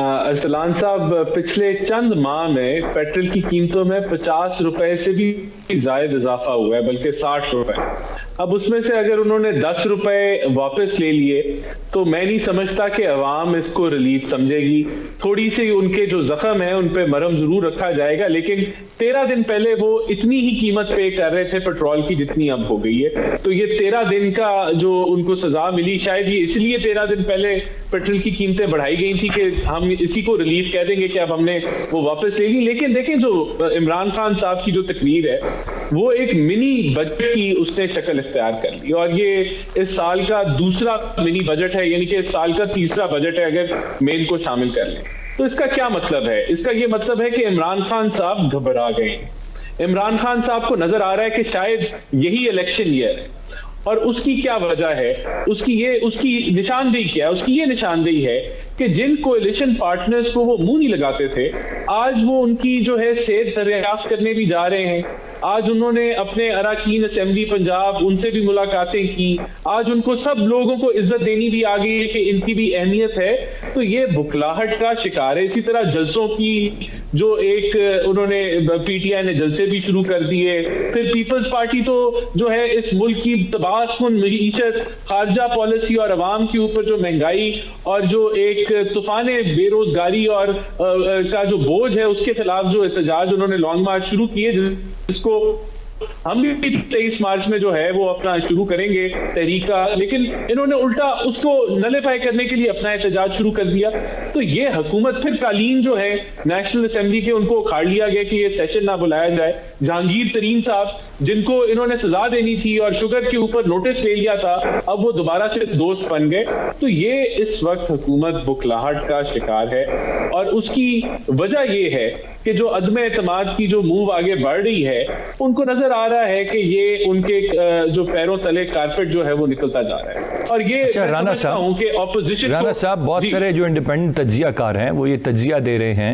अरसलान साहब, पिछले चंद माह में पेट्रोल की कीमतों में 50 रुपए से भी ज्यादा इजाफा हुआ है, बल्कि 60 रुपए। अब उसमें से अगर उन्होंने 10 रुपए वापस ले लिए तो मैं नहीं समझता कि अवाम इसको रिलीफ समझेगी। थोड़ी सी उनके जो जख्म है उन पे मरहम जरूर रखा जाएगा, लेकिन 13 दिन पहले वो इतनी ही कीमत पे कर रहे थे पेट्रोल की जितनी अब हो गई है। तो ये 13 दिन का जो उनको सजा मिली, शायद ये इसलिए 13 दिन पहले पेट्रोल की कीमतें बढ़ाई गई थी कि हम इसी को रिलीफ कह देंगे कि अब हमने वो वापस ले ली। लेकिन देखें, जो इमरान खान साहब की जो तकरीर है वो एक मिनी बजट की उसने शक्ल इख्तियार कर ली, और ये इस साल का दूसरा मिनी बजट है, यानी कि इस साल का तीसरा बजट है अगर मेन को शामिल कर लें। तो इसका क्या मतलब है? इसका ये मतलब है कि इमरान खान साहब घबरा गए। इमरान खान साहब को नजर आ रहा है कि शायद यही इलेक्शन ईयर है, और उसकी क्या वजह है, उसकी निशानदेही क्या है? उसकी ये निशानदेही है कि जिन कोalition पार्टनर्स को वो मुंह नहीं लगाते थे, आज वो उनकी जो है सेहत दरियाफ्त करने भी जा रहे हैं। आज उन्होंने अपने अराकीन असेंबली पंजाब उनसे भी मुलाकातें की। आज उनको सब लोगों को इज्जत देनी भी आ गई है कि इनकी भी अहमियत है। तो ये बुखलाहट का शिकार है। इसी तरह जलसों की जो एक उन्होंने पीटीआई ने जलसे भी शुरू कर दिए। फिर पीपल्स पार्टी तो जो है इस मुल्क की तबाहकुन मईशत, खारजा पॉलिसी और अवाम के ऊपर जो महंगाई और जो एक तूफाने बेरोजगारी और का जो बोझ है उसके खिलाफ जो एहतजाज उन्होंने लॉन्ग मार्च शुरू किए, जिसको हम भी 23 मार्च में जो है वो अपना शुरू करेंगे तहरीक का, लेकिन इन्होंने उल्टा उसको नलीफाई करने के लिए अपना एहतजाज शुरू कर दिया। तो ये हुकूमत फिर कालीन जो है नेशनल असेंबली के उनको उखाड़ लिया गया कि ये सेशन ना बुलाया जाए। जहांगीर तरीन साहब जिनको इन्होंने सजा देनी थी और शुगर के ऊपर नोटिस ले लिया था, अब वो दोबारा से दोस्त बन गए। तो ये इस वक्त हुकूमत बुखलाहट का शिकार है, और उसकी वजह ये है कि जो अदम एतमाद की जो मूव आगे बढ़ रही है, उनको नजर आ रहा है कि ये उनके जो पैरों तले कारपेट जो है वो निकलता जा रहा है। और ये राना साहब बहुत सारे जो इंडिपेंडेंट तज्जियाकार हैं वो ये तज्जिया दे रहे हैं,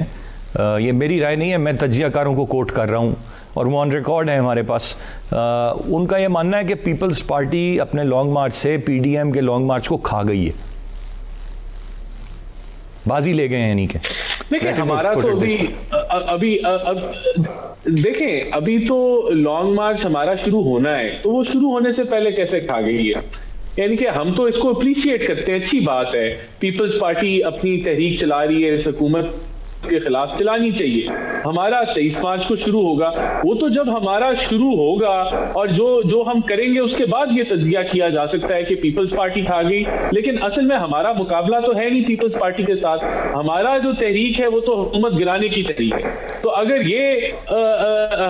ये मेरी राय नहीं है, मैं तज्जियाकारों को कोट कर रहा हूँ और वो ऑन रिकॉर्ड है हमारे पास। उनका ये मानना है कि पीपल्स पार्टी अपने लॉन्ग मार्च से पीडीएम के लॉन्ग मार्च को खा गई है, बाजी ले गए हैं। नहीं के देखिए, हमारा तो देखें अभी तो लॉन्ग मार्च हमारा शुरू होना है, तो वो शुरू होने से पहले कैसे खा गई है? यानी कि हम तो इसको अप्रिशिएट करते हैं, अच्छी बात है। पीपल्स पार्टी अपनी तहरीक चला रही है, इस हुकूमत के खिलाफ चलानी चाहिए। हमारा 23 मार्च को शुरू होगा, वो तो जब हमारा शुरू होगा और जो हम करेंगे उसके बाद ये तज्जिया किया जा सकता है कि पीपल्स पार्टी खा गई। लेकिन असल में हमारा मुकाबला तो है नहीं पीपल्स पार्टी के साथ, हमारा जो तहरीक है वो तो हुकूमत गिराने की तहरीक है। तो अगर ये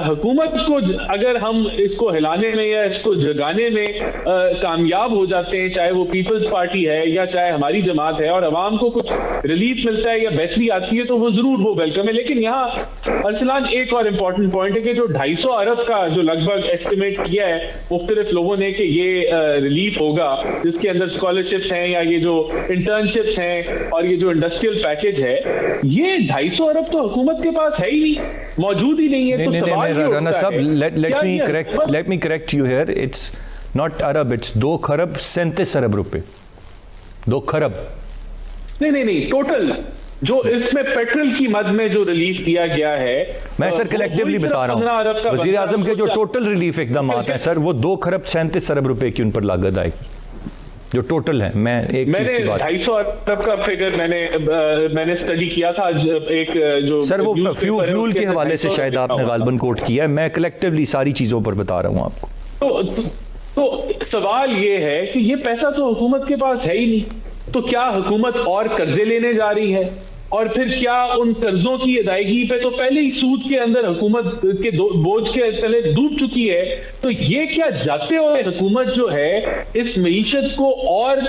हुकूमत को अगर हम इसको हिलाने में या इसको जगाने में कामयाब हो जाते हैं, चाहे वो पीपल्स पार्टी है या चाहे हमारी जमात है, और अवाम को कुछ रिलीफ मिलता है या बेहतरी आती है, तो वो जरूर वो वेलकम है। लेकिन यहाँ अरसलान एक और इम्पोर्टेंट पॉइंट है कि जो 250 अरब का जो लगभग एस्टिमेट किया है मुख्तलिफ लोगों ने कि ये रिलीफ होगा, जिसके अंदर स्कॉलरशिप्स हैं या ये जो इंटर्नशिप्स हैं और ये जो इंडस्ट्रियल पैकेज है, ये 250 अरब तो हुकूमत के पास है ही नहीं, मौजूद ही नहीं है। तो सवाल राना साहब, let me correct you here, it's not Arab, it's 2 खरब 37 अरब रुपए। 2 खरब नहीं, टोटल जो इसमें पेट्रोल की मद में जो रिलीफ दिया गया है, मैं सर कलेक्टिवली बता रहा हूँ, वजीर आजम के जो टोटल रिलीफ एकदम आते हैं सर, वो 2 खरब 37 अरब रुपए की उन पर लागत आएगी, जो टोटल है। मैंने 250 अरब का फिगर मैंने स्टडी किया था एक जो सर वो फ्यूल के हवाले से शायद आपने गालबन कोट किया है, मैं कलेक्टिवली सारी चीजों पर बता रहा हूँ आपको। तो सवाल ये है कि ये पैसा तो हुकूमत के पास है ही नहीं, तो क्या हुकूमत और कर्जे लेने जा रही है? और फिर क्या उन कर्जों की अदायगी पे तो पहले ही सूद के अंदर हुकूमत के बोझ के तले डूब चुकी है? तो ये क्या जाते हुए हुकूमत जो है इस मईशत को और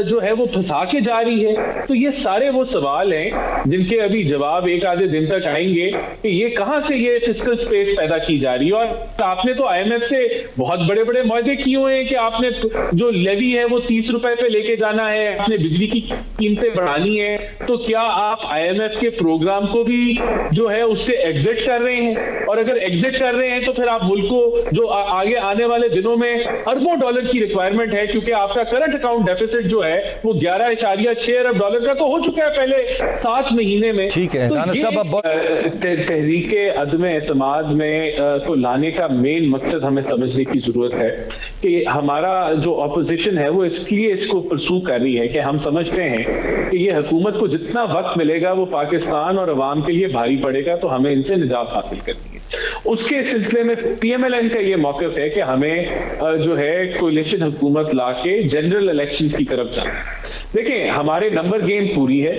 जो है वो फंसा के जा रही है? तो ये सारे वो सवाल हैं जिनके अभी जवाब एक आधे दिन तक आएंगे कि ये कहां से ये फिस्कल स्पेस पैदा की जा रही है। और आपने तो IMF से बहुत बड़े बड़े मुआहदे किए हुए हैं कि आपने जो लेवी है वो 30 रुपए पे लेके जाना है, आपने बिजली की कीमतें बढ़ानी है, तो क्या आप आप IMF के प्रोग्राम को भी जो है उससे एग्जिट कर रहे हैं, और अगर एग्जिट कर रहे हैं तो फिर आप मुल्क को जो आगे आने वाले दिनों में अरबों डॉलर की रिक्वायरमेंट है, क्योंकि आपका करंट अकाउंट डेफिसिट जो है वो 11.6 अरब डॉलर का तो हो चुका है पहले 7 महीने में। ठीक है, तो तहरीके अदम एतमाद में को लाने का मेन मकसद हमें समझने की जरूरत है कि हमारा जो ऑपोजिशन है वो इसलिए इसको परसू कर रही है कि हम समझते हैं कि ये हुकूमत को जितना वक्त मिलेगा वो पाकिस्तान और अवाम के लिए भारी पड़ेगा, तो हमें इनसे निजात हासिल करनी है। उसके सिलसिले में PMLN का ये मौक़िफ़ है कि हमें जो है कोलिशन हुकूमत लाके जनरल इलेक्शंस की तरफ जाना है। देखें, हमारे नंबर गेम पूरी है,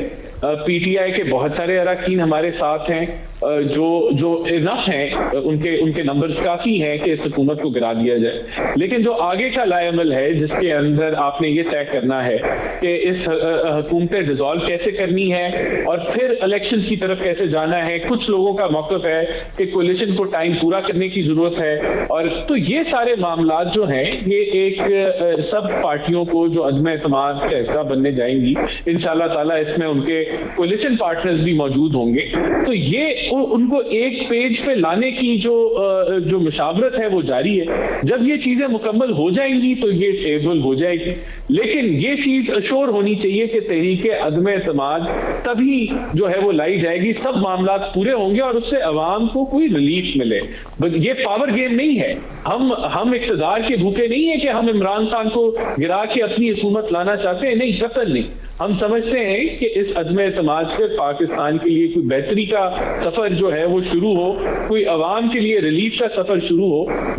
PTI के बहुत सारे अरकान हमारे साथ हैं जो इनफ हैं, उनके नंबर्स काफ़ी हैं कि इस हुकूमत को गिरा दिया जाए। लेकिन जो आगे का लाएमल है जिसके अंदर आपने ये तय करना है कि इस हुकूमतें डिसॉल्व कैसे करनी है और फिर इलेक्शंस की तरफ कैसे जाना है। कुछ लोगों का मौक़िफ़ है कि कोलिशन को टाइम पूरा करने की ज़रूरत है, और तो ये सारे मामला जो हैं ये एक सब पार्टियों को जो अदम एतमाद का हिस्सा बनने जाएंगी इंशाअल्लाह ताला, इसमें उनके कोलिशन पार्टनर्स भी मौजूद होंगे। तो ये उनको एक पेज पे लाने की जो मुशावरत है वो जारी है। जब ये चीजें मुकम्मल हो जाएंगी तो ये टेबल हो जाएगी, लेकिन ये चीज अश्योर होनी चाहिए कि तहरीके अदम एतमाद तभी जो है वो लाई जाएगी, सब मामला पूरे होंगे और उससे अवाम को कोई रिलीफ मिले। ये पावर गेम नहीं है, हम इक्तदार के भूखे नहीं है कि हम इमरान खान को गिरा के अपनी हुकूमत लाना चाहते हैं, नहीं, कतई नहीं। हम समझते हैं कि इस अदम एतमाद से पाकिस्तान के लिए कोई बेहतरी का सफर जो है वो शुरू हो, कोई अवाम के लिए रिलीफ का सफर शुरू हो।